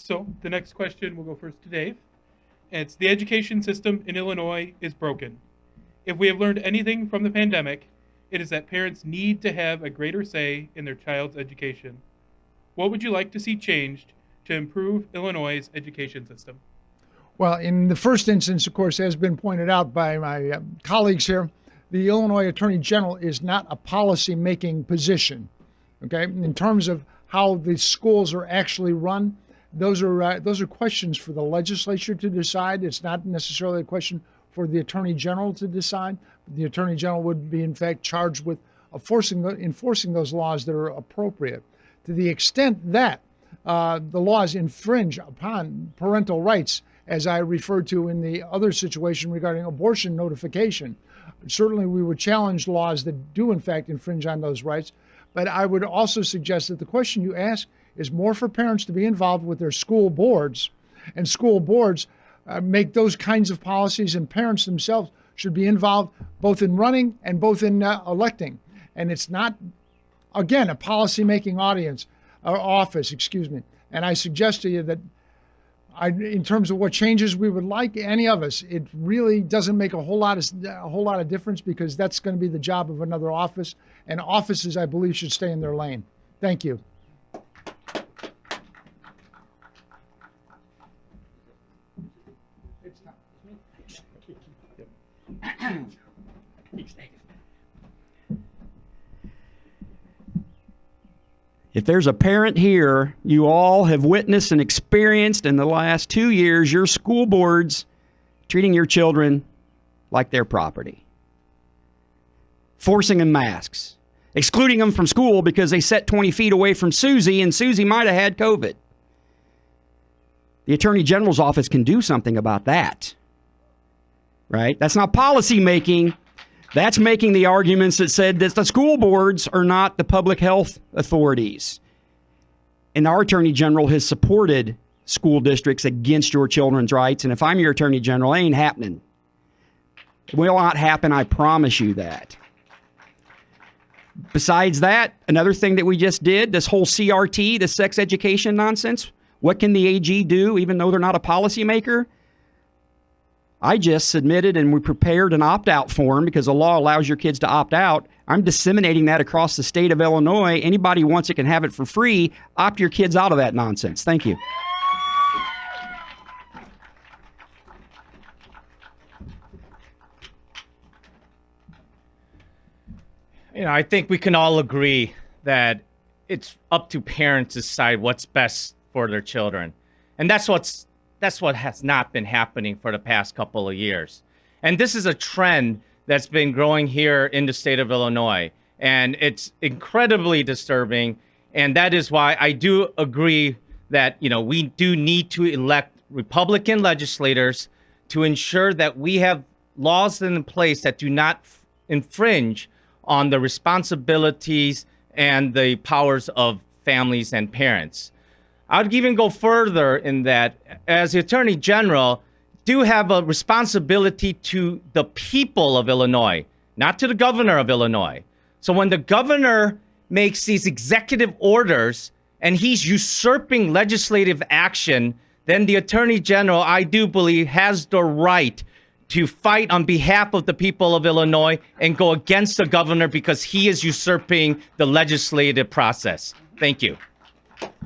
So the next question will go first to Dave. It's the education system in Illinois is broken. If we have learned anything from the pandemic, it is that parents need to have a greater say in their child's education. What would you like to see changed to improve Illinois' education system? Well, in the first instance, of course, as been pointed out by my colleagues here, the Illinois Attorney General is not a policy-making position. Okay, in terms of how the schools are actually run, those are questions for the legislature to decide. It's not necessarily a question for the Attorney General to decide. The Attorney General would be, in fact, charged with enforcing those laws that are appropriate. To the extent that the laws infringe upon parental rights, as I referred to in the other situation regarding abortion notification, certainly we would challenge laws that do, in fact, infringe on those rights. But I would also suggest that the question you ask is more for parents to be involved with their school boards, and school boards make those kinds of policies, and parents themselves should be involved both in running and both in electing. And it's not, again, a policy-making office, excuse me. And I suggest to you that in terms of what changes we would like, any of us, it really doesn't make a whole lot of difference, because that's going to be the job of another office. And offices, I believe, should stay in their lane. Thank you. If there's a parent here, you all have witnessed and experienced in the last 2 years your school boards treating your children like their property. Forcing them masks. Excluding them from school because they sat 20 feet away from Susie, and Susie might have had COVID. The Attorney General's office can do something about that. Right? That's not policy making. That's making the arguments that said that the school boards are not the public health authorities. And our Attorney General has supported school districts against your children's rights. And if I'm your Attorney General, it ain't happening. It will not happen, I promise you that. Besides that, another thing that we just did, this whole CRT, this sex education nonsense, what can the AG do even though they're not a policymaker? I just submitted and we prepared an opt-out form because the law allows your kids to opt out. I'm disseminating that across the state of Illinois. Anybody who wants it can have it for free. Opt your kids out of that nonsense. Thank you. I think we can all agree that it's up to parents to decide what's best for their children. And that's what has not been happening for the past couple of years. And this is a trend that's been growing here in the state of Illinois. And it's incredibly disturbing. And that is why I do agree that, we do need to elect Republican legislators to ensure that we have laws in place that do not infringe on the responsibilities and the powers of families and parents. I'd even go further in that, as the Attorney General, do have a responsibility to the people of Illinois, not to the governor of Illinois. So when the governor makes these executive orders and he's usurping legislative action, then the Attorney General, I do believe, has the right to fight on behalf of the people of Illinois and go against the governor because he is usurping the legislative process. Thank you.